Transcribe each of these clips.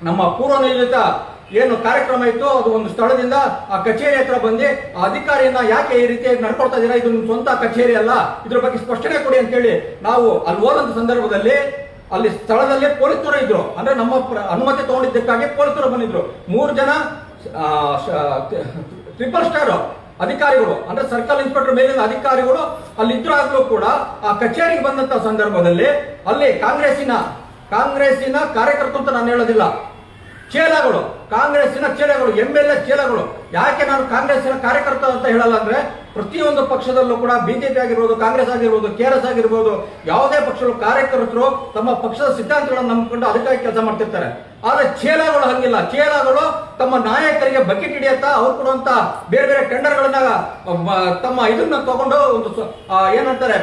ನಮ್ಮ ಪೂರ್ವ ನಿಯೋಜಿತ ಏನು ಕಾರ್ಯಕ್ರಮ ಇತ್ತು ಅದು ಒಂದು ಸ್ಥಳದಿಂದ ಆ ಕಚೇರಿ ಹತ್ರ ಬಂದು ಆ ಅಧಿಕಾರಿಯನ್ನ ಯಾಕೆ ಈ ರೀತಿಯಾಗಿ ನಡ್ಕೊಳ್ತಾ ಇದ್ದೀರಾ, ಇದು ನಿಮ್ಮ ಸ್ವಂತ ಕಚೇರಿ ಅಲ್ಲ, ಇದ್ರ ಬಗ್ಗೆ ಸ್ಪಷ್ಟನೆ ಕೊಡಿ ಅಂತೇಳಿ ನಾವು ಅಲ್ಲಿ ಹೋದಂತ ಸಂದರ್ಭದಲ್ಲಿ ಅಲ್ಲಿ ಸ್ಥಳದಲ್ಲಿ ಪೊಲೀಸರು ಇದ್ರು. ಅಂದ್ರೆ ನಮ್ಮ ಅನುಮತಿ ತಗೊಂಡಿದ್ದಕ್ಕಾಗಿ ಪೊಲೀಸರು ಬಂದಿದ್ರು. 3 ಜನ ಟ್ರಿಪಲ್ ಸ್ಟಾರ್ ಅಧಿಕಾರಿಗಳು ಅಂದ್ರೆ ಸರ್ಕಲ್ ಇನ್ಸ್ಪೆಕ್ಟರ್ ಮೇಲಿನ ಅಧಿಕಾರಿಗಳು ಅಲ್ಲಿ ಇದ್ರಾಗ್ಲೂ ಕೂಡ ಆ ಕಚೇರಿಗೆ ಬಂದಂತ ಸಂದರ್ಭದಲ್ಲಿ ಅಲ್ಲಿ ಕಾಂಗ್ರೆಸ್ಸಿನ ಕಾರ್ಯಕರ್ತರು ಅಂತ ನಾನು ಹೇಳೋದಿಲ್ಲ, ಚೇಲಾಗಳು, ಕಾಂಗ್ರೆಸ್ಸಿನ ಚೇಲಾಗಳು, MLA ಚೇಲಾಗಳು. ಯಾಕೆ ನಾನು ಕಾಂಗ್ರೆಸ್ಸಿನ ಕಾರ್ಯಕರ್ತ ಅಂತ ಹೇಳಲ್ಲ ಅಂದ್ರೆ ಪ್ರತಿಯೊಂದು ಪಕ್ಷದಲ್ಲೂ ಕೂಡ ಬಿಜೆಪಿ ಆಗಿರ್ಬೋದು, ಕಾಂಗ್ರೆಸ್ ಆಗಿರ್ಬೋದು, KRS ಆಗಿರ್ಬೋದು, ಯಾವುದೇ ಪಕ್ಷದ ಕಾರ್ಯಕರ್ತರು ತಮ್ಮ ಪಕ್ಷದ ಸಿದ್ಧಾಂತಗಳನ್ನು ನಂಬಿಕೊಂಡು ಅದಕ್ಕಾಗಿ ಕೆಲಸ ಮಾಡ್ತಿರ್ತಾರೆ. ಆದ್ರೆ ಚೇಲಾಗಳು ಹಂಗಿಲ್ಲ. ಚೇಲಾಗಳು ತಮ್ಮ ನಾಯಕರಿಗೆ ಬಕೆಟ್ ಹಿಡಿಯತ್ತ ಅವ್ರು ಕೊಡುವಂತ ಬೇರೆ ಬೇರೆ ಟೆಂಡರ್ಗಳನ್ನ ತಮ್ಮ ಇದನ್ನ ತಗೊಂಡು ಒಂದು ಏನಂತಾರೆ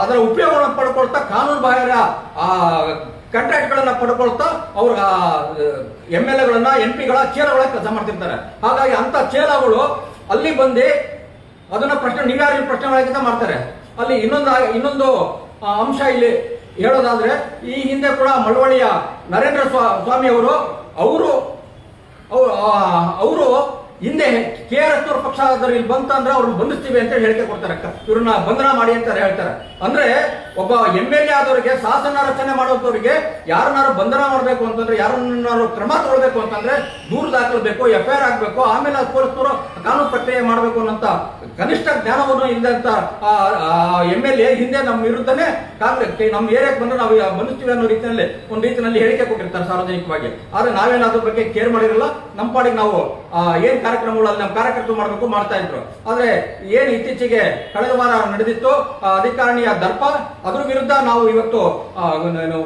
ಅದರ ಉಪಯೋಗವನ್ನು ಪಡ್ಕೊಳ್ತಾ ಕಾನೂನು ಬಾಹಿರ ಕಾಂಟ್ರಾಕ್ಟ್ ಗಳನ್ನ ಪಡ್ಕೊಳ್ತಾ ಅವ್ರ MLAಗಳನ್ನ MP ಗಳ ಚೇಲಾಗಳ ಕೆಲಸ ಮಾಡ್ತಿರ್ತಾರೆ. ಹಾಗಾಗಿ ಅಂತ ಚೇಲಾಗಳು ಅಲ್ಲಿ ಬಂದು ಅದನ್ನ ನೀವ್ಯಾರು ಪ್ರಶ್ನೆ ಮಾಡಲಿಕ್ಕೆ ಮಾಡ್ತಾರೆ. ಅಲ್ಲಿ ಇನ್ನೊಂದು ಅಂಶ ಇಲ್ಲಿ ಹೇಳೋದಾದ್ರೆ, ಈ ಹಿಂದೆ ಕೂಡ ಮಳವಳ್ಳಿಯ ನರೇಂದ್ರ ಸ್ವಾಮಿ ಅವರು ಹಿಂದೆ KRS ಪಕ್ಷ ಆದ್ರೆ ಇಲ್ಲಿ ಬಂತಂದ್ರೆ ಅವ್ರನ್ನ ಬಂಧಿಸ್ತೀವಿ ಅಂತ ಹೇಳಿಕೆ ಕೊಡ್ತಾರೆ, ಇವ್ರನ್ನ ಬಂಧನ ಮಾಡಿ ಅಂತ ಹೇಳ್ತಾರೆ. ಅಂದ್ರೆ ಒಬ್ಬ MLA ಆದವರಿಗೆ, ಶಾಸನ ರಚನೆ ಮಾಡೋದವರಿಗೆ ಯಾರನ್ನಾರು ಬಂಧನ ಮಾಡಬೇಕು ಅಂತಂದ್ರೆ, ಯಾರನ್ನಾರು ಕ್ರಮ ತಗೊಳ್ಬೇಕು ಅಂತಂದ್ರೆ ದೂರು ದಾಖಲಿಸಬೇಕು, FIR ಆಗ್ಬೇಕು, ಆಮೇಲೆ ಪೊಲೀಸರು ಕಾನೂನು ಪ್ರಕ್ರಿಯೆ ಮಾಡಬೇಕು ಅನ್ನೋಂತ ಕನಿಷ್ಠ ಜ್ಞಾನವನ್ನು ಇಲ್ಲದಂತ MLA ಹಿಂದೆ ನಮ್ಮ ವಿರುದ್ಧನೇ ಕಾಂಗ್ರೆಸ್ ನಮ್ಮ ಏರಿಯಾಕ್ಕೆ ಬಂದ್ರೆ ನಾವು ಬಂಧಿಸ್ತೀವಿ ಅನ್ನೋ ರೀತಿಯಲ್ಲಿ ಒಂದು ರೀತಿಯಲ್ಲಿ ಹೇಳಿಕೆ ಕೊಟ್ಟಿರ್ತಾರೆ ಸಾರ್ವಜನಿಕವಾಗಿ. ಆದ್ರೆ ನಾವೇನು ಅದ್ರ ಬಗ್ಗೆ ಕೇರ್ ಮಾಡಿರಲ್ಲ, ನಮ್ಮ ಪಾಡಿಗೆ ನಾವು ಏನ್ ಕಾರ್ಯಕ್ರಮಗಳಲ್ಲಿ ನಮ್ಮ ಕಾರ್ಯಕರ್ತರು ಮಾಡಬೇಕು ಮಾಡ್ತಾ ಇದ್ರು. ಆದ್ರೆ ಏನು ಇತ್ತೀಚೆಗೆ ಕಳೆದ ವಾರ ನಡೆದಿತ್ತು ಅಧಿಕಾರಿಣಿಯ ದರ್ಪ, ಅದ್ರ ವಿರುದ್ಧ ನಾವು ಇವತ್ತು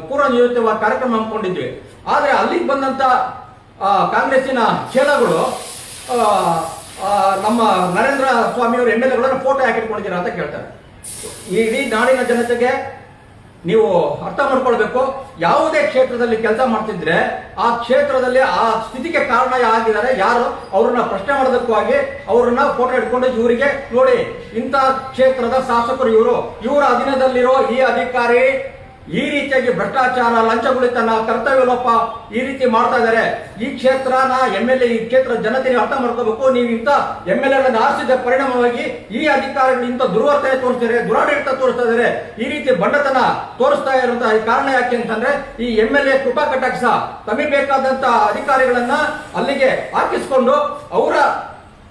ಪೂರ್ವ ನಿಯೋಜಿತ ಕಾರ್ಯಕ್ರಮ ಹಮ್ಮಿಕೊಂಡಿದ್ವಿ. ಆದ್ರೆ ಅಲ್ಲಿಗೆ ಬಂದಂತ ಕಾಂಗ್ರೆಸ್ಸಿನ ಚೇಲಾಗಳು ನಮ್ಮ ನರೇಂದ್ರ ಸ್ವಾಮಿ ಅವರು MLAಗಳನ್ನ ಫೋಟೋ ಹಾಕಿಟ್ಕೊಂಡಿದ್ದೀರಾ ಅಂತ ಕೇಳ್ತಾರೆ. ಇಡೀ ನಾಡಿನ ಜನತೆಗೆ ನೀವು ಅರ್ಥ ಮಾಡ್ಕೊಳ್ಬೇಕು, ಯಾವುದೇ ಕ್ಷೇತ್ರದಲ್ಲಿ ಕೆಲಸ ಮಾಡ್ತಿದ್ರೆ ಆ ಕ್ಷೇತ್ರದಲ್ಲಿ ಆ ಸ್ಥಿತಿಗೆ ಕಾರಣ ಆಗಿದ್ದಾರೆ ಯಾರು ಅವ್ರನ್ನ ಪ್ರಶ್ನೆ ಮಾಡೋದಕ್ಕೂ ಆಗಿ ಅವ್ರನ್ನ ಫೋಟೋ ಇಟ್ಕೊಂಡು ಇವರಿಗೆ ನೋಡಿ ಇಂಥ ಕ್ಷೇತ್ರದ ಶಾಸಕರು ಇವರ ಅಧೀನದಲ್ಲಿರೋ ಈ ಅಧಿಕಾರಿ ಈ ರೀತಿಯಾಗಿ ಭ್ರಷ್ಟಾಚಾರ, ಲಂಚಗುಳಿತನ, ಕರ್ತವ್ಯ ಲೋಪ ಈ ರೀತಿ ಮಾಡ್ತಾ ಇದ್ದಾರೆ. ಈ ಕ್ಷೇತ್ರನ MLA, ಈ ಕ್ಷೇತ್ರದ ಜನತೆ ಅರ್ಥ ಮಾಡ್ಕೋಬೇಕು. ನೀವು ಇಂಥ MLAಗಳನ್ನ ಆರಿಸಿದ ಪರಿಣಾಮವಾಗಿ ಈ ಅಧಿಕಾರಿಗಳು ಇಂಥ ದುರ್ವರ್ತನೆ ತೋರಿಸ್ತಾರೆ, ದುರಾಡಳಿತ ತೋರಿಸ್ತಾ ಇದ್ದಾರೆ, ಈ ರೀತಿ ಬಂಡತನ ತೋರಿಸ್ತಾ ಇರುವಂತಹ ಕಾರಣ ಯಾಕೆ ಅಂತಂದ್ರೆ ಈ MLA ಕೃಪಾ ಕಟಾಕ್ಷ ತಮಗೆ ಬೇಕಾದಂತ ಅಧಿಕಾರಿಗಳನ್ನ ಅಲ್ಲಿಗೆ ಹಾಕಿಸ್ಕೊಂಡು ಅವರ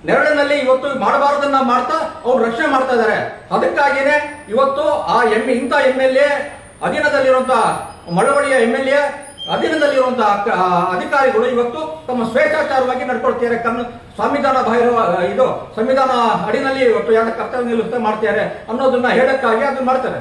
ನೆರಳಿನಲ್ಲಿ ಇವತ್ತು ಮಾಡಬಾರದನ್ನ ಮಾಡ್ತಾ ಅವ್ರು ರಕ್ಷಣೆ ಮಾಡ್ತಾ ಇದ್ದಾರೆ. ಅದಕ್ಕಾಗಿನೇ ಇವತ್ತು ಆ ಇಂಥ MLA ಅಧೀನದಲ್ಲಿರುವಂತಹ ಮಳವಳ್ಳಿಯ MLA ಅಧೀನದಲ್ಲಿರುವಂತಹ ಅಧಿಕಾರಿಗಳು ಇವತ್ತು ತಮ್ಮ ಸ್ವೇಚ್ಛಾಚಾರವಾಗಿ ನಡ್ಕೊಳ್ತಾರೆ. ಸಂವಿಧಾನ ಸಂವಿಧಾನ ಅಡಿನಲ್ಲಿ ಇವತ್ತು ಯಾರ ಕರ್ತವ್ಯ ನಿಲುಸ್ತಾ ಮಾಡ್ತಾರೆ ಅನ್ನೋದನ್ನ ಹೇಳಕ್ಕಾಗಿ ಅದನ್ನ ಮಾಡ್ತಾರೆ.